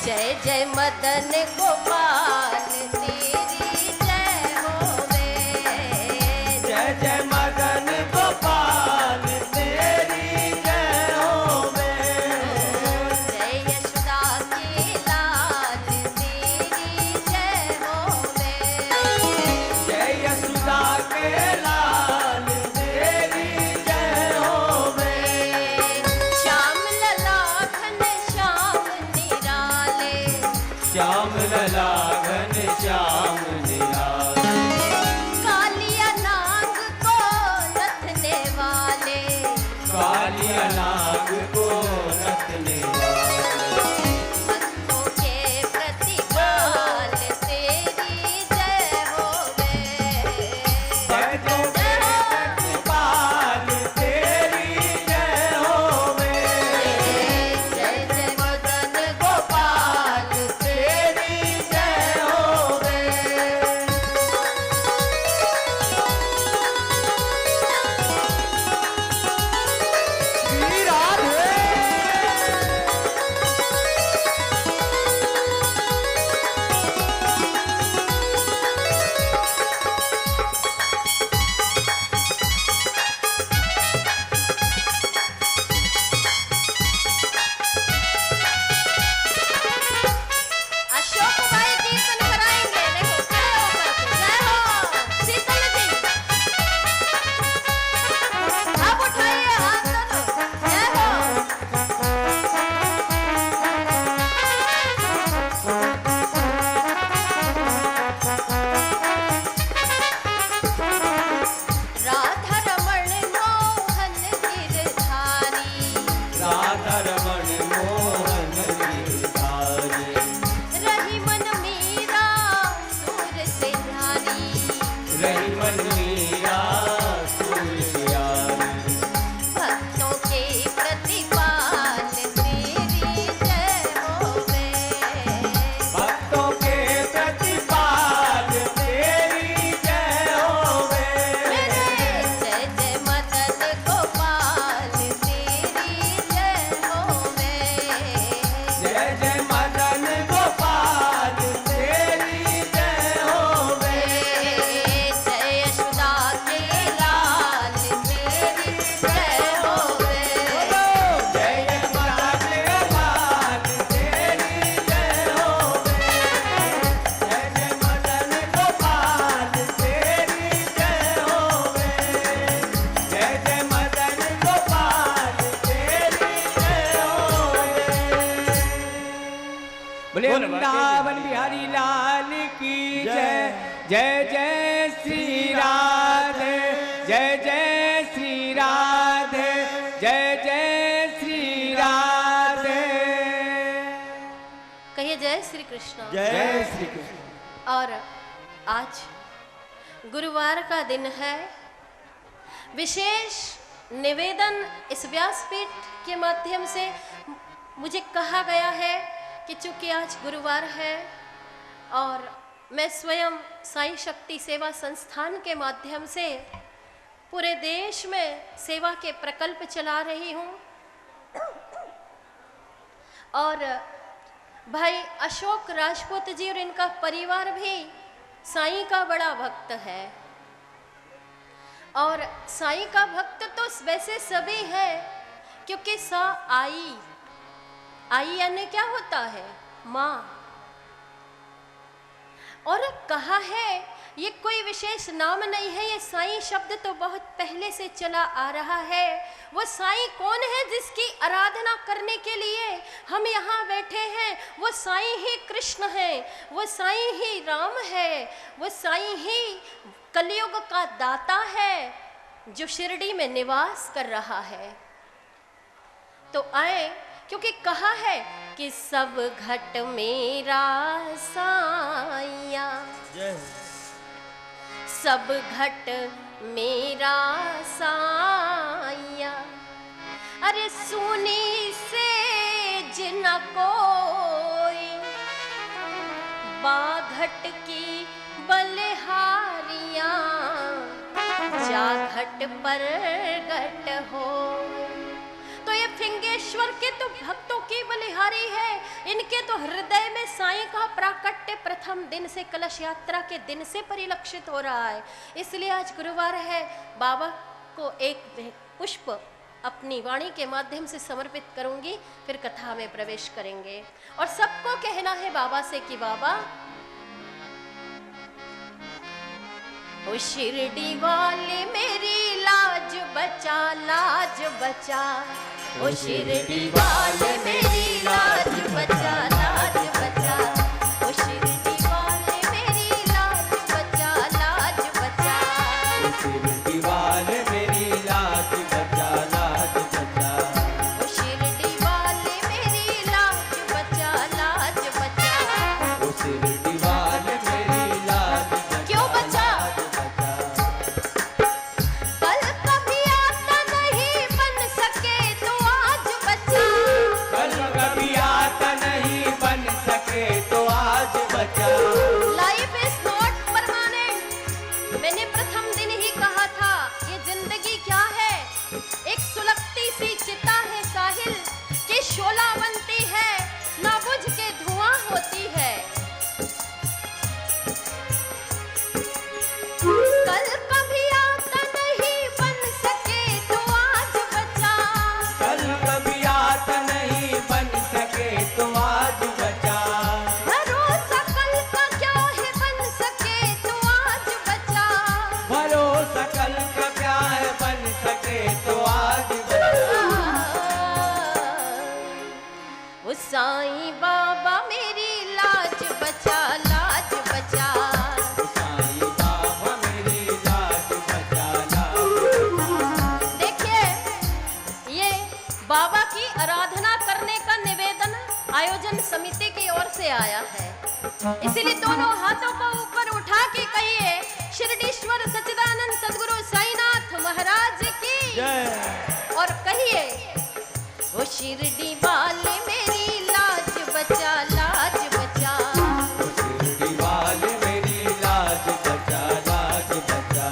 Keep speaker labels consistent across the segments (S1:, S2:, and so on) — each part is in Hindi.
S1: जय जय मदन गोपाल तेरी जय होवे।
S2: जय जय मदन गोपाल तेरी जय होवे।
S1: जय यशोदा के लाल तेरी जय होवे।
S2: जय यशोदा के लाल तेरी जय होवे।
S1: श्याम लला घन श्याम निराले।
S2: श्याम लला घन श्याम निराले।
S1: कालिया नाग को नथने वाले।
S2: कालिया नाग को नथने वाले।
S1: भक्तों के प्रतिपाल तेरी जय होवे।
S2: भक्तों के प्रतिपाल तेरी जय होवे।
S1: जय जय मदन गोपाल
S2: तेरी जय होवे। श्री राधे।
S1: अशोक भाई कीर्तन कराएंगे। देखो खड़े होकर के। जय हो शीतल जी। आप उठाइए हाथ दोनों। जय हो। राधा रमण मोहन गिरधारी।
S2: राधा रमण मोहन गिरधारी।
S1: रही मन मीरा सूर से ध्यानी।
S2: रही मन मीरा सूरसियारी।
S1: भक्तों के प्रतिपाल तेरी जय होवे।
S2: भक्तों के प्रतिपाल तेरी जय होवे।
S1: जय जय मदन गोपाल तेरी जय होवे।
S2: जय जय मदन गोपाल तेरी जय होवे।
S1: जय यशोदा के लाल तेरी जय होवे।
S2: जय यशोदा के लाल तेरी जय होवे। जय जय मदन गोपाल तेरी जय होवे। जय जय मदन गोपाल तेरी जय होवे। बोले वृंदावन बिहारी लाल की जय। जय जय श्री राधे। जय जय श्री राधे। जय जय श्री राधे।
S1: कहिए जय श्री कृष्ण।
S2: जय श्री कृष्ण।
S1: और आज गुरुवार का दिन है। विशेष निवेदन इस व्यासपीठ के माध्यम से मुझे कहा गया है कि चूंकि आज गुरुवार है और मैं स्वयं साईं शक्ति सेवा संस्थान के माध्यम से पूरे देश में सेवा के प्रकल्प चला रही हूँ और भाई अशोक राजपूत जी और इनका परिवार भी साईं का बड़ा भक्त है। और साईं का भक्त तो वैसे सभी है, क्योंकि सा आई यानी क्या होता है? माँ। और कहा है, ये कोई विशेष नाम नहीं है, ये साईं शब्द तो बहुत पहले से चला आ रहा है। वो साईं कौन है जिसकी आराधना करने के लिए हम यहाँ बैठे हैं? वो साईं ही कृष्ण है, वो साईं ही राम है, वो साईं ही कलयुग का दाता है जो शिरडी में निवास कर रहा है। तो आए, क्योंकि कहा है कि सब घट मेरा साईया, सब घट मेरा साईया। अरे सुनी से जिन कोई बाघट की बलिहारियां, जा घट पर घट हो। तो ये लिंगेश्वर के तो भक्तों की बलिहारी है, इनके तो हृदय में साईं का प्राकट्य प्रथम दिन से कलश यात्रा के दिन से परिलक्षित हो रहा है। इसलिए आज गुरुवार है, बाबा को एक पुष्प अपनी वाणी के माध्यम से समर्पित करूंगी, फिर कथा में प्रवेश करेंगे। और सबको कहना है बाबा से कि बाबा ओ शिरडी वाले मेरी लाज बचा, लाज बचा, ओ शिरडी वाले मेरी लाज बचा, लाज बचा, ओ शिरडी वाले मेरी लाज बचा, लाज बचा,
S2: ओ शिरडी वाले मेरी लाज बचा, लाज बचा,
S1: ओ शिरडी वाले मेरी लाज बचा, लाज बचा।
S2: ओ शिरडी वाले मेरी लाज बचा,
S1: क्यों बचा? कल कभी आता नहीं बन सके तो आज बचा,
S2: कल कभी आता नहीं बन सके तो आज बचा।
S1: Life is not permanent. मैंने प्रथम दिन ही कहा था, ये जिंदगी क्या है, एक सुलगती सी चिता है साहिल की, शोला बनती है ना बुझ के धुआं होती है। कल कभी आता नहीं बन सके तो आज बचा,
S2: कल कभी आता नहीं बन सके तो आज बचा।
S1: भरोसा कल का क्या है बन सके तो आज बचा,
S2: भरोसा कल का क्या है बन सके तो आज बचा।
S1: वो साईं बाबा मेरी लाज बचा, लाज बचा।
S2: साईं बाबा मेरी लाज बचा, लाज।
S1: देखिए, ये बाबा की आराधना करने का निवेदन आयोजन समिति की ओर से आया है, इसीलिए दोनों हाथों को ऊपर उठा के कहिए, शिरडीश्वर सच्चिदानंद सद्गुरु साईनाथ महाराज की
S2: जय।
S1: और कहिए, वो शिरडी वाले मेरी लाज बचा, लाज बचा,
S2: ओ शिरडी वाले मेरी लाज बचा, लाज बचा,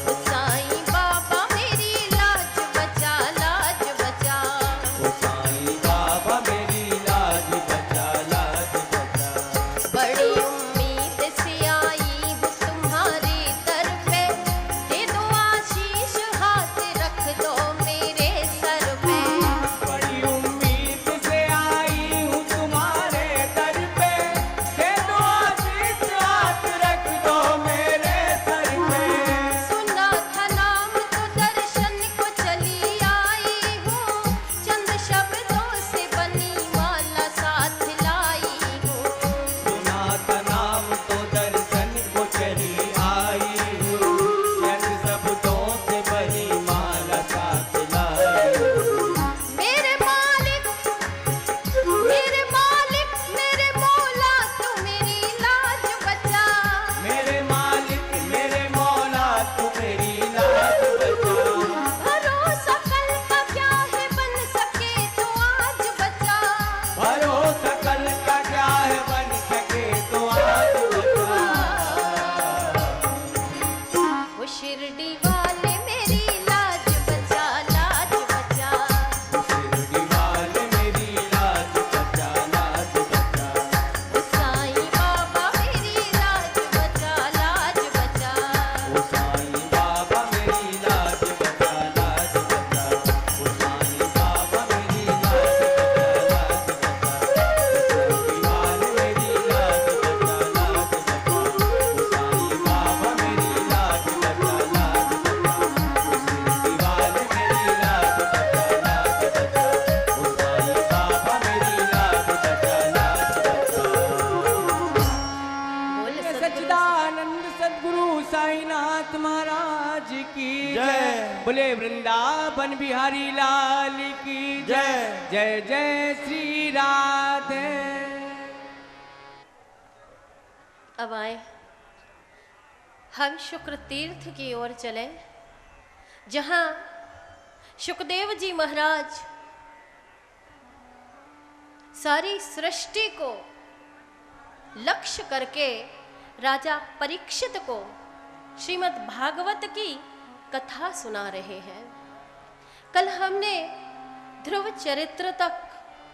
S1: वो साईं बाबा मेरी लाज बचा, लाज बचा।
S2: ओ साईं बाबा मेरी लाज बचा, लाज बचा।
S1: बड़ी उम्मीद से आई हूँ तुम्हारे दर पे, दे दो आशीष, हाथ रख दो मेरे सर पे।
S2: बड़ी उम्मीद से आई हूँ तुम्हारे दर पे, दे दो आशीष, हाथ रख दो मेरे सर पे।
S1: सुना था नाम तो दर्शन को चली आई हूँ, चंद शब्दों से बनी माला साथ लाई हूँ।
S2: सुना था नाम तो दर्शन को चली आई हूँ, चंद शब्दों से बनी माला साथ लाई हूँ।
S1: मेरे मालिक, मेरे मालिक, मेरे मौला तू मेरी लाज बचा,
S2: मेरे मालिक मेरे मौला तू मेरी लाज बचा।
S1: भरोसा कल का क्या है बन सके तो आज बचा,
S2: भरोसा कल का क्या है बन सके तो आज बचा।
S1: वो शिरडी वाले मेरी लाज बचा, लाज बचा,
S2: शिरडी वाले मेरी लाज बचा, लाज बचा।
S1: वो साईं बाबा मेरी लाज बचा, लाज बचा,
S2: ओ साईं बाबा मेरी लाज बचा, लाज बचा। ओ साईं बाबा मेरी लाज बचा, लाज बचा। शिरडी वाले मेरी लाज बचा, लाज बचा। ओ साईं बाबा मेरी लाज बचा, लाज बचा। ओ शिरडी वाले मेरी लाज बचा, लाज बचा। ओ साईं बाबा मेरी लाज बचा, लाज बचा।
S1: बोल सद्गुरु
S2: सच्चिदानंद सद्गुरु साईनाथ महाराज की जय। बोले वृंदावन बिहारी लाल की जय। जय जय श्री राधे।
S1: अब आए हम शुक्र तीर्थ की ओर चले, जहां शुकदेव जी महाराज सारी सृष्टि को लक्ष्य करके राजा परीक्षित को श्रीमद् भागवत की कथा सुना रहे हैं। कल हमने ध्रुव चरित्र तक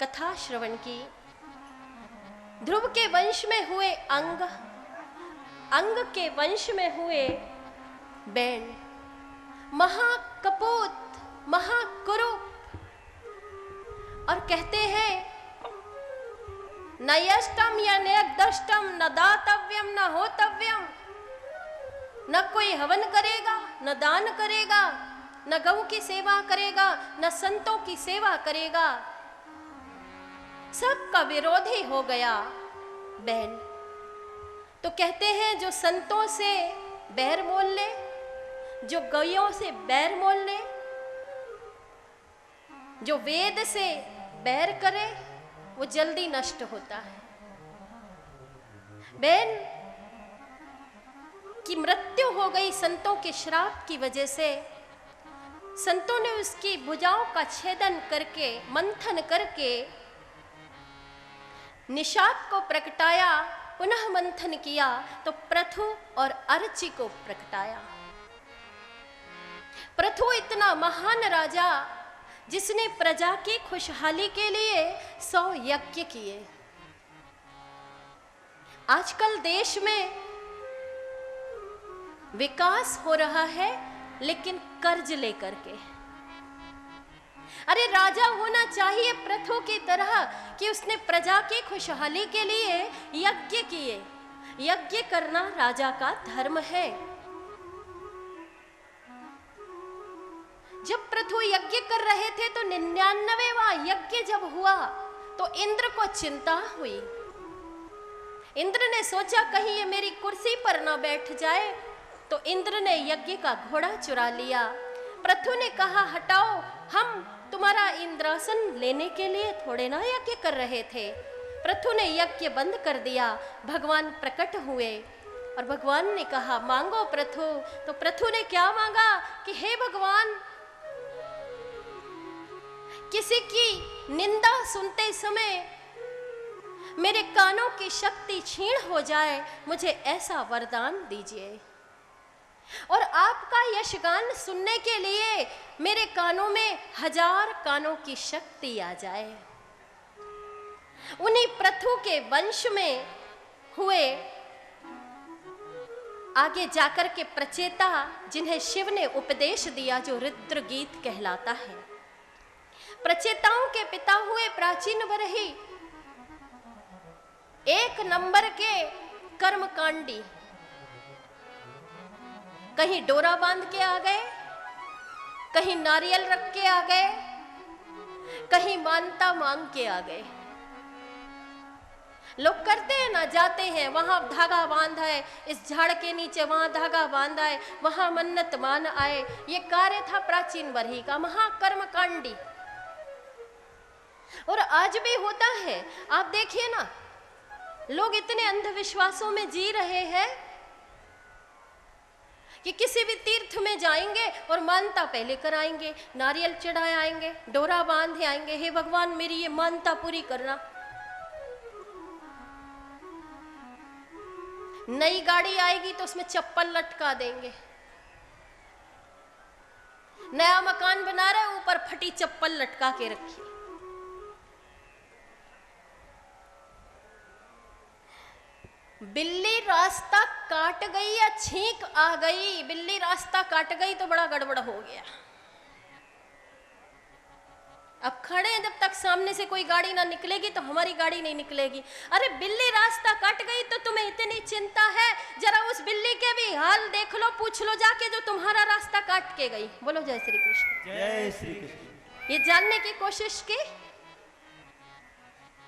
S1: कथा श्रवण की। ध्रुव के वंश में हुए अंग, अंग के वंश में हुए बैन, महाकपूत, महाकुरूप। और कहते हैं न यष्टम या नयदष्टम, न दातव्यम न होतव्यम। न कोई हवन करेगा, न दान करेगा, न गौ की सेवा करेगा, न संतों की सेवा करेगा। सबका विरोधी हो गया बैन। तो कहते हैं जो संतों से बैर मोल ले, जो गौयों से बैर मोल ले, जो वेद से बैर करे, वो जल्दी नष्ट होता है। बैन की मृत्यु हो गई संतों के श्राप की वजह से। संतों ने उसकी भुजाओं का छेदन करके, मंथन करके निषाद को प्रकटाया, पुनः मंथन किया तो प्रथु और अर्ची को प्रकटाया। प्रथु इतना महान राजा जिसने प्रजा की खुशहाली के लिए 100 यज्ञ किए। आजकल देश में विकास हो रहा है लेकिन कर्ज लेकर के। अरे राजा होना चाहिए प्रथु की तरह कि उसने प्रजा की खुशहाली के लिए यज्ञ किए। यज्ञ करना राजा का धर्म है। जब प्रथु यज्ञ कर रहे थे तो 99वां यज्ञ जब हुआ तो इंद्र को चिंता हुई। इंद्र ने सोचा कहीं ये मेरी कुर्सी पर ना बैठ जाए, तो इंद्र ने यज्ञ का घोड़ा चुरा लिया। प्रथु ने कहा हटाओ, हम तुम्हारा इंद्रासन लेने के लिए थोड़े ना यज्ञ कर रहे थे। प्रथु ने यज्ञ बंद कर दिया। भगवान प्रकट हुए और भगवान ने कहा मांगो प्रथु। तो प्रथु ने क्या मांगा कि हे भगवान, किसी की निंदा सुनते समय मेरे कानों की शक्ति क्षीण हो जाए, मुझे ऐसा वरदान दीजिए। और आपका यशगान सुनने के लिए मेरे कानों में 1000 कानों की शक्ति आ जाए। उन्हीं प्रथु के वंश में हुए आगे जाकर के प्रचेता, जिन्हें शिव ने उपदेश दिया, जो रुद्र गीत कहलाता है। प्रचेताओं के पिता हुए प्राचीन बरही, 1 नंबर के कर्मकांडी। कहीं डोरा बांध के आ गए, कहीं नारियल रख के आ गए, कहीं मानता मांग के आ गए। लोग करते हैं ना, जाते हैं वहां धागा बांधा है, इस झाड़ के नीचे वहां धागा बांधा है, वहां मन्नत मान आए। ये कार्य था प्राचीन बरही का, महाकर्मकांडी। और आज भी होता है। आप देखिए ना, लोग इतने अंधविश्वासों में जी रहे हैं कि किसी भी तीर्थ में जाएंगे और मानता पहले कराएंगे, नारियल चढ़ाए आएंगे, डोरा बांधे आएंगे, हे भगवान मेरी ये मानता पूरी करना। नई गाड़ी आएगी तो उसमें चप्पल लटका देंगे। नया मकान बना रहे, ऊपर फटी चप्पल लटका के रखी। बिल्ली रास्ता काट गई या छींक आ गई, बिल्ली रास्ता काट गई तो बड़ा गड़बड़ हो गया। अब खड़े हैं, जब तक सामने से कोई गाड़ी ना निकलेगी तो हमारी गाड़ी नहीं निकलेगी। अरे बिल्ली रास्ता काट गई तो तुम्हें इतनी चिंता है, जरा उस बिल्ली के भी हाल देख लो, पूछ लो जाके, जो तुम्हारा रास्ता काट के गई। बोलो जय श्री कृष्ण।
S2: जय श्री कृष्ण।
S1: ये जानने की कोशिश की,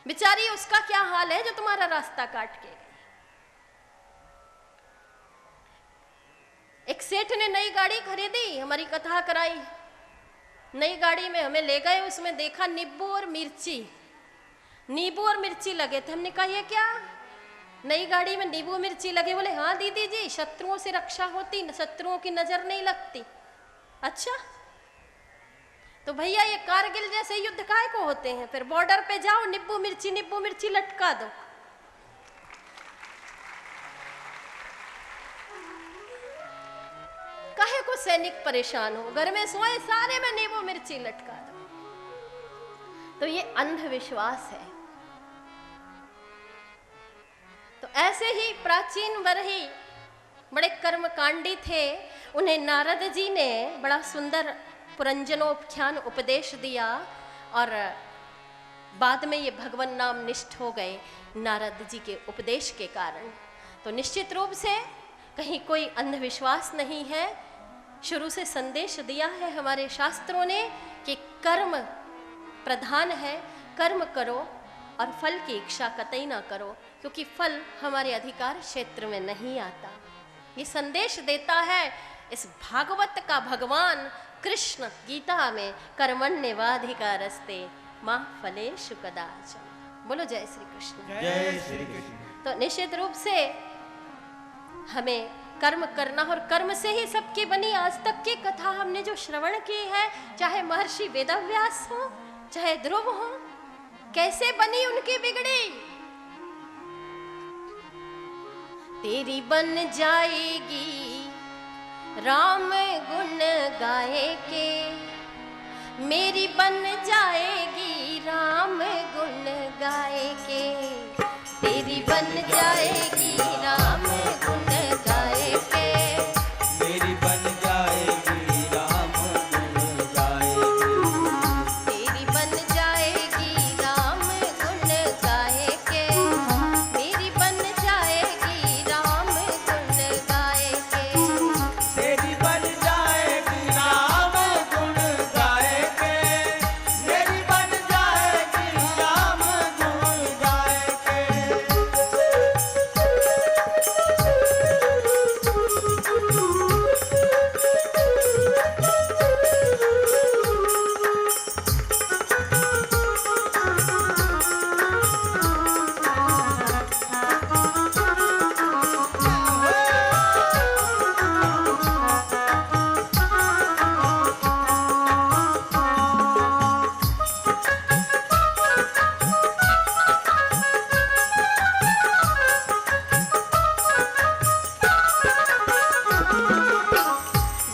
S1: बेचारी उसका क्या हाल है जो तुम्हारा रास्ता काट के गई। एक सेठ ने नई गाड़ी खरीदी, हमारी कथा कराई। नई गाड़ी में हमें ले गए, उसमें देखा नींबू और मिर्ची, नींबू और मिर्ची लगे थे। हमने कहा ये क्या, नई गाड़ी में नींबू मिर्ची लगे? बोले हाँ दीदी जी, शत्रुओं से रक्षा होती, शत्रुओं की नजर नहीं लगती। अच्छा, तो भैया ये कारगिल जैसे युद्ध काहे को होते हैं? फिर बॉर्डर पे जाओ, नींबू मिर्ची लटका दो। काहे को सैनिक परेशान हो, घर में सोए, सारे में नींबू मिर्ची लटका दो। तो ये अंधविश्वास है। तो ऐसे ही प्राचीन बरही बड़े कर्मकांडी थे, उन्हें नारद जी ने बड़ा सुंदर पुरंजनोपाख्यान उपदेश दिया और बाद में ये भगवान नाम निष्ठ हो गए नारद जी के उपदेश के कारण। तो निश्चित रूप से कहीं कोई अंधविश्वास नहीं है। शुरू से संदेश दिया है हमारे शास्त्रों ने कि कर्म प्रधान है, कर्म करो और फल की इच्छा कतई ना करो, क्योंकि फल हमारे अधिकार क्षेत्र में नहीं आता। ये संदेश देता है इस भागवत का भगवान कृष्ण गीता में, कर्मण्येवाधिकारस्ते मा फलेषु कदाचन। बोलो जय श्री कृष्ण।
S2: जय श्री कृष्ण।
S1: तो निश्चित रूप से हमें कर्म करना, और कर्म से ही सबकी बनी आज तक की कथा हमने जो श्रवण की है, चाहे महर्षि वेदव्यास हो चाहे ध्रुव हो, कैसे बनी उनकी बिगड़ी। तेरी बन जाएगी राम गुण गाए के, मेरी बन जाएगी राम गुण गाए के, तेरी बन जाएगी राम गुण गाए के,
S2: मेरी बन जाएगी राम गुण गाए के,
S1: तेरी बन जाएगी राम गुण गाए के, मेरी बन जाएगी राम गुण गाए के,
S2: तेरी बन जाएगी राम गुण गाए के, मेरी बन जाएगी राम गुण गाए के।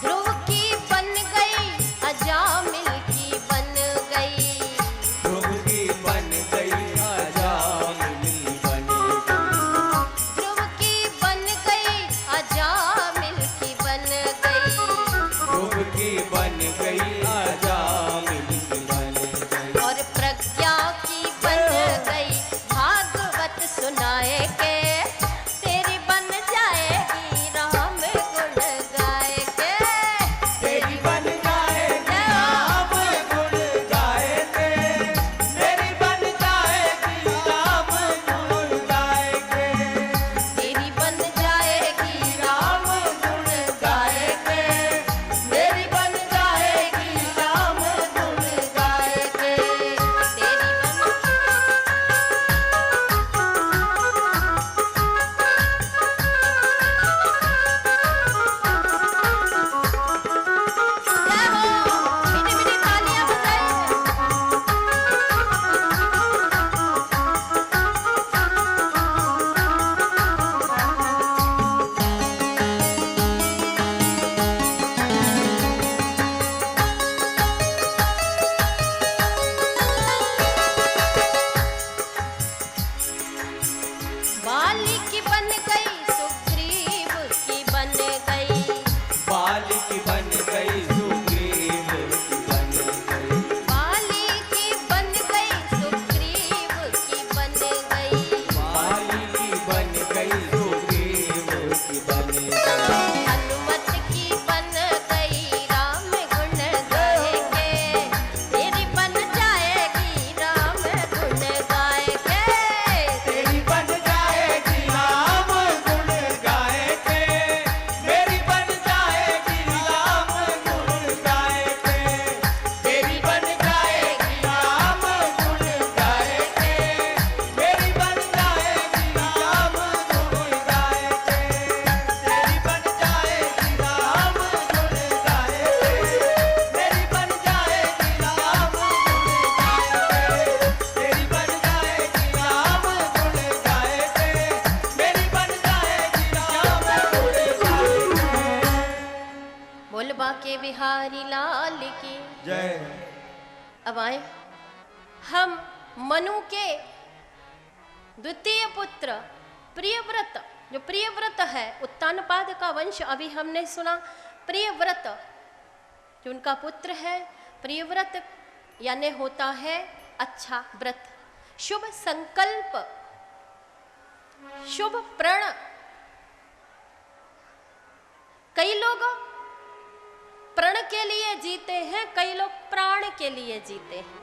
S1: ध्रुव की बन गई अजामिल की बन गई,
S2: ध्रुव की बन गई अजामिल बन गई,
S1: ध्रुव की बन गई अजामिल की बन गई,
S2: ध्रुव की बन गई अजामिल की बन गई,
S1: और प्रज्ञा की बन गई भागवत सुनाए के, तेरी बन जाएगी राम गुण गाए के,
S2: तेरी बन जाएगी राम गुण गाए के, मेरी बन जाएगी राम गुण गाए के,
S1: तेरी बन जाएगी राम गुण गाए के,
S2: मेरी बन जाएगी राम गुण गाए के।
S1: तेरी जय हो, मीठी मीठी तालियां बजाएं। बाली की बन गई सुग्रीव की बन गई,
S2: बाल की बन गई सुग्रीव की बन गई,
S1: बाली की बन गई सुग्रीव की बन गई,
S2: बाल की बन गई सुग्रीव की बन गई,
S1: हनुमत की बन गई राम गुण गाए के, तेरी बन जाएगी राम गुण गाए के,
S2: तेरी बन जाएगी राम गुण गाए के, मेरी बन जाएगी राम गुण गाए के, तेरी बन जाएगी राम गुण गाए के, मेरी बन जाएगी राम गुण गाए के, तेरी बन जाएगी राम गुण गाए के, मेरी बन जाएगी राम गुण गाए के, तेरी बन जाएगी राम गुण गाए के, मेरी बन जाएगी राम गुण गाए के।
S1: बोल बाके बिहारी लाल की।
S2: जय।
S1: अब आए हम मनु के द्वितीय पुत्र प्रियव्रत, जो प्रियव्रत है, उत्तानपाद का वंश अभी हमने सुना। प्रियव्रत जो उनका पुत्र है, प्रियव्रत यानी होता है अच्छा व्रत, शुभ संकल्प, शुभ प्रण। कई लोग प्रण के लिए जीते हैं, कई लोग प्राण के लिए जीते हैं।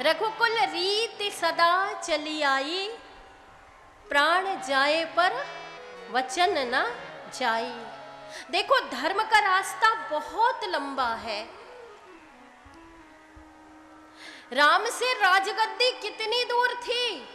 S1: रघुकुल रीति सदा चली आई, प्राण जाए पर वचन न जाई। देखो धर्म का रास्ता बहुत लंबा है। राम से राजगद्दी कितनी दूर थी,